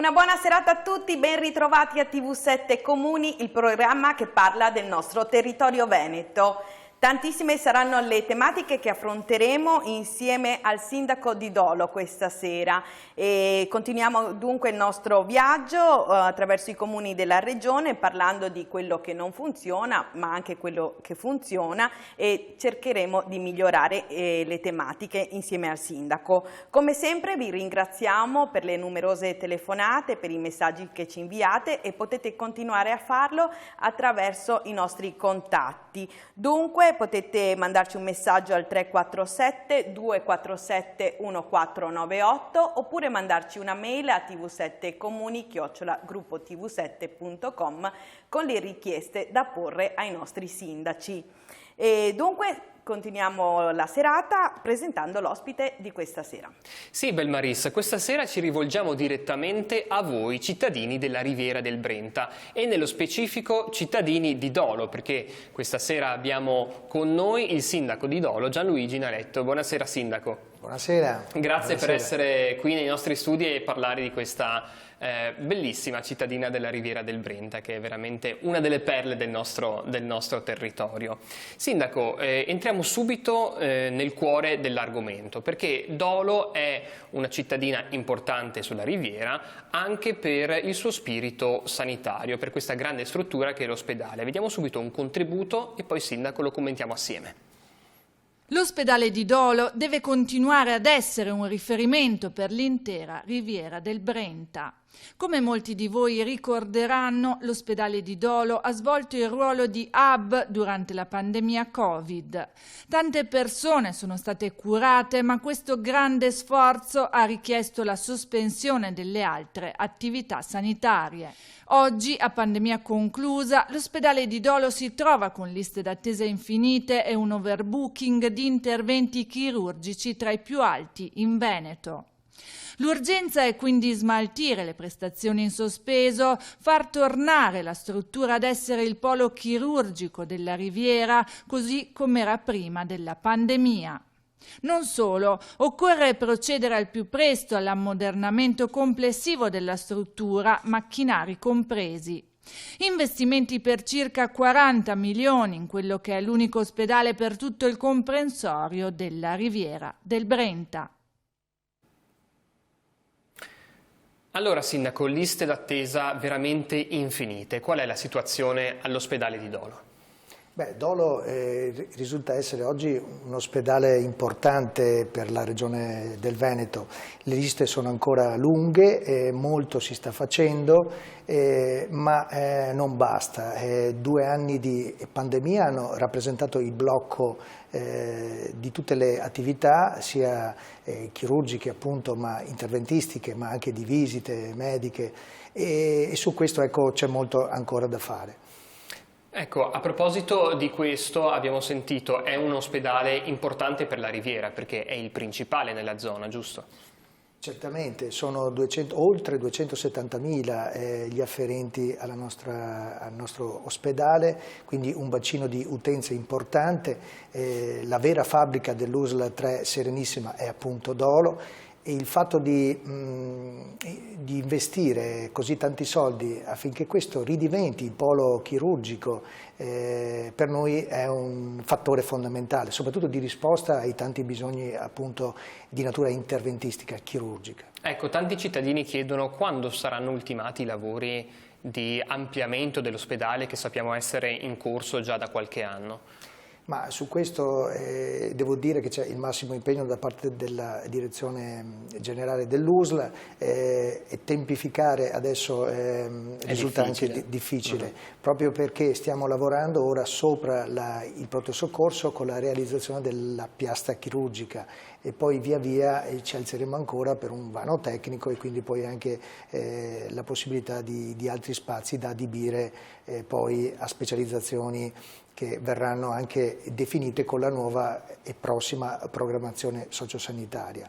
Una buona serata a tutti, ben ritrovati a TV7 Comuni, il programma che parla del nostro territorio veneto. Tantissime saranno le tematiche che affronteremo insieme al sindaco di Dolo questa sera. E continuiamo dunque il nostro viaggio attraverso i comuni della regione, parlando di quello che non funziona ma anche quello che funziona, e cercheremo di migliorare le tematiche insieme al sindaco. Come sempre vi ringraziamo per le numerose telefonate, per i messaggi che ci inviate, e potete continuare a farlo attraverso i nostri contatti. Dunque potete mandarci un messaggio al 347 247 1498 oppure mandarci una mail a tv7comuni@gruppotv7.com con le richieste da porre ai nostri sindaci. E dunque continuiamo la serata presentando l'ospite di questa sera. Sì, Belmaris, questa sera ci rivolgiamo direttamente a voi, cittadini della Riviera del Brenta, e nello specifico cittadini di Dolo, perché questa sera abbiamo con noi il sindaco di Dolo, Gianluigi Naletto. Buonasera sindaco. Buonasera. Grazie per essere qui nei nostri studi e parlare di questa bellissima cittadina della Riviera del Brenta, che è veramente una delle perle del nostro territorio. Sindaco, entriamo subito nel cuore dell'argomento, perché Dolo è una cittadina importante sulla Riviera anche per il suo spirito sanitario, per questa grande struttura che è l'ospedale. Vediamo subito un contributo e poi, sindaco, lo commentiamo assieme. L'ospedale di Dolo deve continuare ad essere un riferimento per l'intera Riviera del Brenta. Come molti di voi ricorderanno, l'ospedale di Dolo ha svolto il ruolo di hub durante la pandemia Covid. Tante persone sono state curate, ma questo grande sforzo ha richiesto la sospensione delle altre attività sanitarie. Oggi, a pandemia conclusa, l'ospedale di Dolo si trova con liste d'attesa infinite e un overbooking di interventi chirurgici tra i più alti in Veneto. L'urgenza è quindi smaltire le prestazioni in sospeso, far tornare la struttura ad essere il polo chirurgico della Riviera, così come era prima della pandemia. Non solo, occorre procedere al più presto all'ammodernamento complessivo della struttura, macchinari compresi. Investimenti per circa 40 milioni in quello che è l'unico ospedale per tutto il comprensorio della Riviera del Brenta. Allora, sindaco, liste d'attesa veramente infinite. Qual è la situazione all'ospedale di Dolo? Dolo risulta essere oggi un ospedale importante per la regione del Veneto. Le liste sono ancora lunghe, molto si sta facendo, ma non basta. 2 anni di pandemia hanno rappresentato il blocco di tutte le attività, sia chirurgiche appunto, ma interventistiche, ma anche di visite mediche, e su questo c'è molto ancora da fare. Ecco, a proposito di questo, abbiamo sentito, è un ospedale importante per la Riviera, perché è il principale nella zona, giusto? Certamente, sono oltre 270.000 gli afferenti al nostro ospedale, quindi un bacino di utenze importante. La vera fabbrica dell'USL 3 Serenissima è appunto Dolo. E il fatto di investire così tanti soldi affinché questo ridiventi il polo chirurgico per noi è un fattore fondamentale, soprattutto di risposta ai tanti bisogni appunto di natura interventistica chirurgica. Ecco, tanti cittadini chiedono quando saranno ultimati i lavori di ampliamento dell'ospedale, che sappiamo essere in corso già da qualche anno. Ma su questo devo dire che c'è il massimo impegno da parte della direzione generale dell'USL, e tempificare adesso risulta anche difficile, proprio perché stiamo lavorando ora sopra il pronto soccorso con la realizzazione della piastra chirurgica, e poi via via ci alzeremo ancora per un vano tecnico, e quindi poi anche la possibilità di altri spazi da adibire poi a specializzazioni che verranno anche definite con la nuova e prossima programmazione sociosanitaria.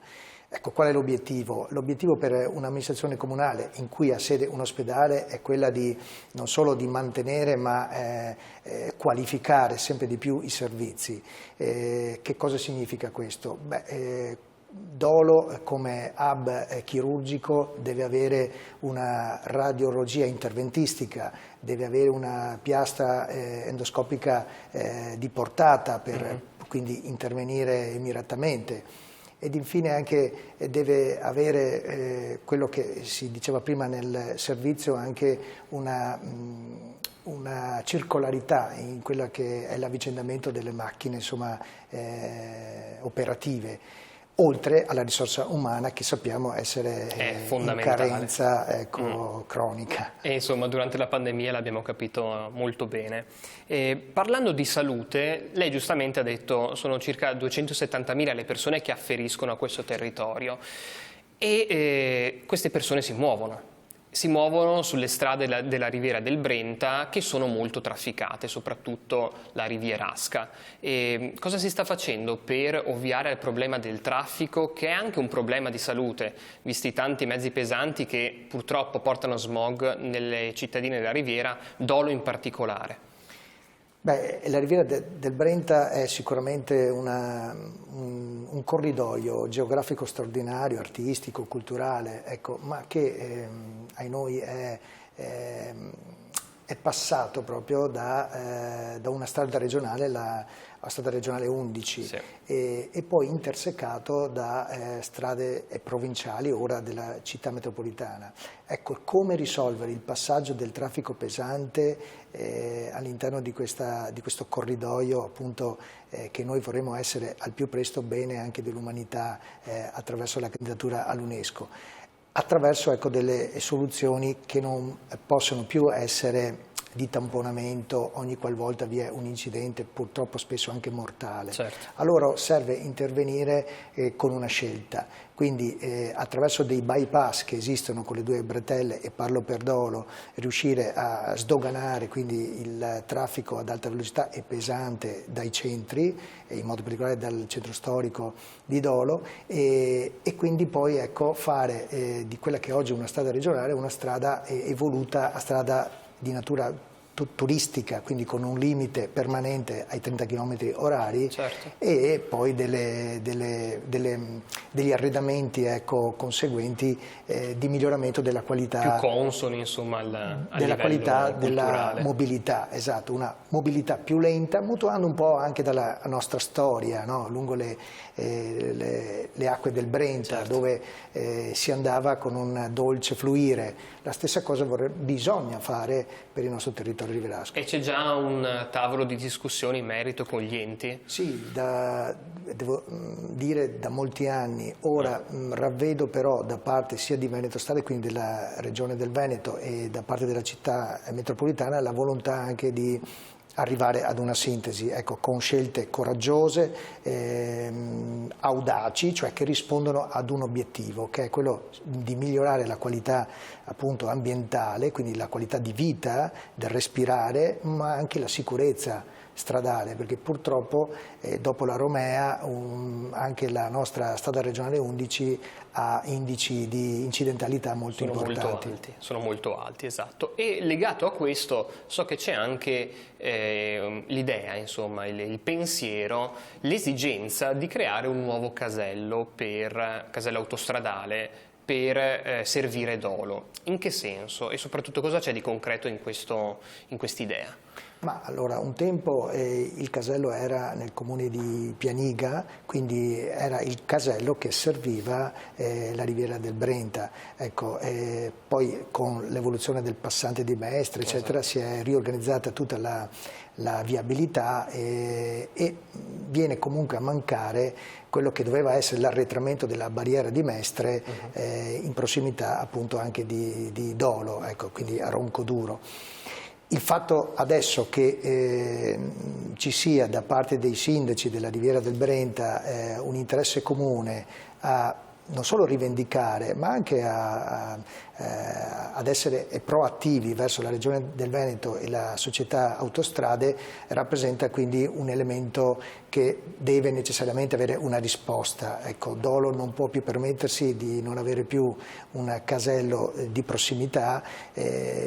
Ecco, qual è l'obiettivo? L'obiettivo per un'amministrazione comunale in cui ha sede un ospedale è quella di non solo di mantenere ma qualificare sempre di più i servizi. Che cosa significa questo? Dolo come hub chirurgico deve avere una radiologia interventistica, deve avere una piastra endoscopica di portata per quindi intervenire miratamente, ed infine anche deve avere quello che si diceva prima nel servizio, anche una circolarità in quella che è l'avvicendamento delle macchine, insomma, operative, oltre alla risorsa umana che sappiamo essere in carenza, ecco, cronica. E insomma durante la pandemia l'abbiamo capito molto bene. Parlando di salute, lei giustamente ha detto sono circa 270.000 le persone che afferiscono a questo territorio e queste persone si muovono sulle strade della Riviera del Brenta, che sono molto trafficate, soprattutto la Rivierasca. E cosa si sta facendo per ovviare al problema del traffico, che è anche un problema di salute, visti tanti mezzi pesanti che purtroppo portano smog nelle cittadine della Riviera, Dolo in particolare? Beh, la Riviera del Brenta è sicuramente un corridoio geografico straordinario, artistico, culturale, ecco, ma che ai noi è passato proprio da una strada regionale, la strada regionale 11, sì, e poi intersecato da strade provinciali, ora della città metropolitana. Ecco, come risolvere il passaggio del traffico pesante all'interno di questo corridoio, appunto, che noi vorremmo essere al più presto bene anche dell'umanità attraverso la candidatura all'UNESCO, attraverso, ecco, delle soluzioni che non possono più essere di tamponamento ogni qualvolta vi è un incidente, purtroppo spesso anche mortale. Certo. Allora serve intervenire con una scelta, quindi attraverso dei bypass che esistono con le due bretelle, e parlo per Dolo, riuscire a sdoganare quindi il traffico ad alta velocità e pesante dai centri, in modo particolare dal centro storico di Dolo, e quindi poi, ecco, fare di quella che oggi è una strada regionale una strada evoluta a strada di natura turistica, quindi con un limite permanente ai 30 km orari, certo, e poi degli arredamenti, ecco, conseguenti di miglioramento della qualità, più consoni, insomma, della qualità culturale, della mobilità, esatto, una mobilità più lenta, mutuando un po' anche dalla nostra storia, no? Lungo le acque del Brenta, certo, dove si andava con un dolce fluire. La stessa cosa bisogna fare per il nostro territorio rivierasco. E c'è già un tavolo di discussione in merito con gli enti? Sì, devo dire da molti anni. Ora ravvedo però da parte sia di Veneto Strade, quindi della Regione del Veneto, e da parte della città metropolitana la volontà anche di arrivare ad una sintesi, ecco, con scelte coraggiose, audaci, cioè che rispondono ad un obiettivo, che è quello di migliorare la qualità, appunto, ambientale, quindi la qualità di vita, del respirare, ma anche la sicurezza stradale, perché purtroppo dopo la Romea anche la nostra strada regionale 11 ha indici di incidentalità molto importanti. Sono molto alti, esatto. E legato a questo so che c'è anche l'idea, insomma, il pensiero, l'esigenza di creare un nuovo casello autostradale per servire Dolo. In che senso? E soprattutto cosa c'è di concreto in quest'idea? Ma allora, un tempo il casello era nel comune di Pianiga, quindi era il casello che serviva la Riviera del Brenta. Ecco, poi con l'evoluzione del passante di Mestre, eccetera, esatto, si è riorganizzata tutta la viabilità e viene comunque a mancare quello che doveva essere l'arretramento della barriera di Mestre in prossimità, appunto, anche di Dolo, ecco, quindi a Roncoduro. Il fatto adesso che ci sia da parte dei sindaci della Riviera del Brenta un interesse comune a non solo rivendicare, ma anche ad essere proattivi verso la Regione del Veneto e la società Autostrade, rappresenta quindi un elemento che deve necessariamente avere una risposta. Ecco, Dolo non può più permettersi di non avere più un casello di prossimità,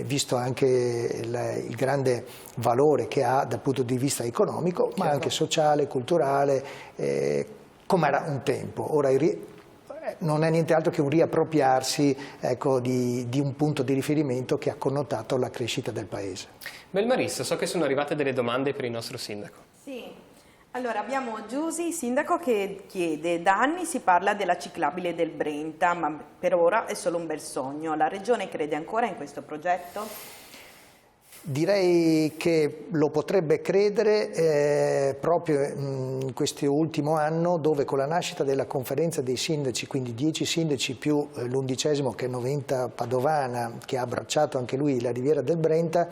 visto anche il grande valore che ha dal punto di vista economico, ma anche sociale, culturale, come era un tempo. Ora non è niente altro che un riappropriarsi, ecco, di un punto di riferimento che ha connotato la crescita del paese. Belmarissa, so che sono arrivate delle domande per il nostro sindaco. Sì, allora abbiamo Giusy, sindaco, che chiede: da anni si parla della ciclabile del Brenta, ma per ora è solo un bel sogno. La Regione crede ancora in questo progetto? Direi che lo potrebbe credere proprio in questo ultimo anno, dove con la nascita della conferenza dei sindaci, quindi 10 sindaci più l'11° che è Noventa Padovana, che ha abbracciato anche lui la Riviera del Brenta,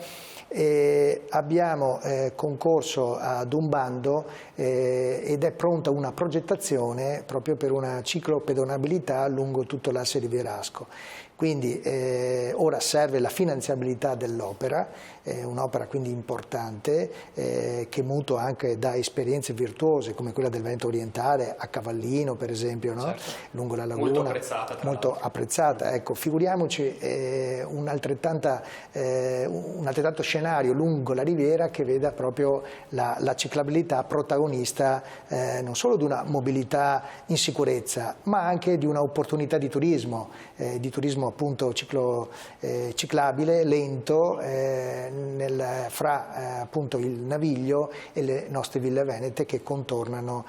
abbiamo concorso ad un bando ed è pronta una progettazione proprio per una ciclopedonabilità lungo tutto l'asse rivierasco. Quindi ora serve la finanziabilità dell'opera, un'opera quindi importante che mutua anche da esperienze virtuose come quella del Veneto orientale a Cavallino per esempio, no? Certo. Lungo la laguna. Molto apprezzata. Molto apprezzata, ecco, figuriamoci un altrettanto scenario lungo la riviera che veda proprio la ciclabilità protagonista non solo di una mobilità in sicurezza ma anche di un'opportunità di turismo appunto ciclabile, lento, fra appunto il Naviglio e le nostre ville venete che contornano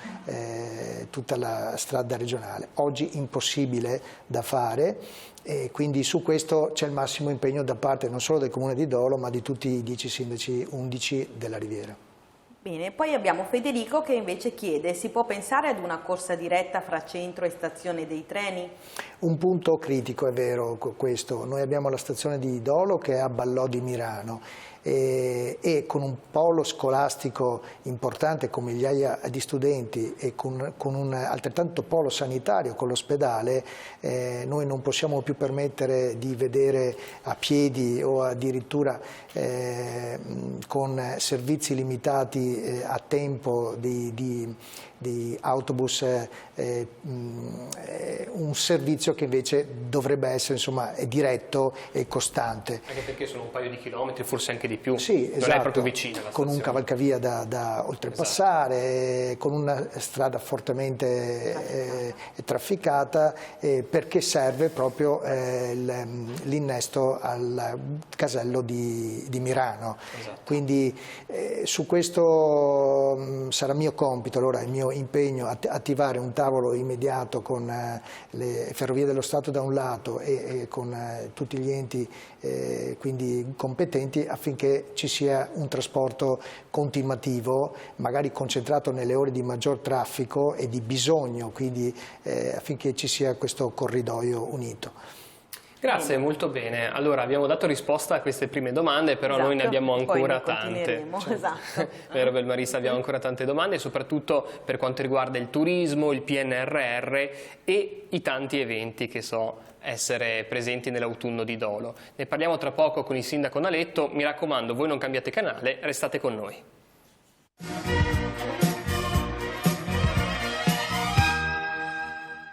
tutta la strada regionale. Oggi impossibile da fare e quindi su questo c'è il massimo impegno da parte non solo del Comune di Dolo ma di tutti i 10 sindaci 11 della Riviera. Bene, poi abbiamo Federico che invece chiede: si può pensare ad una corsa diretta fra centro e stazione dei treni? Un punto critico, è vero questo. Noi abbiamo la stazione di Dolo che è a Ballò di Mirano e con un polo scolastico importante con migliaia di studenti e con un altrettanto polo sanitario con l'ospedale, noi non possiamo più permettere di vedere a piedi o addirittura con servizi limitati a tempo di autobus, un servizio che invece dovrebbe essere insomma diretto e costante. Anche perché sono un paio di chilometri, forse anche di più, sì, non esatto, è proprio vicino. Con un cavalcavia da oltrepassare, esatto. Con una strada fortemente trafficata perché serve proprio l'innesto al casello di Mirano. Esatto. Quindi su questo sarà mio compito, allora il mio impegno attivare un tavolo immediato con le Ferrovie dello Stato da un lato e con tutti gli enti quindi competenti affinché ci sia un trasporto continuativo, magari concentrato nelle ore di maggior traffico e di bisogno, quindi affinché ci sia questo corridoio unito. Grazie, molto bene. Allora, abbiamo dato risposta a queste prime domande, però esatto. Noi ne abbiamo ancora Poi tante. Esatto. Vero Belmarissa, abbiamo ancora tante domande, soprattutto per quanto riguarda il turismo, il PNRR e i tanti eventi che so essere presenti nell'autunno di Dolo. Ne parliamo tra poco con il sindaco Naletto. Mi raccomando, voi non cambiate canale, restate con noi.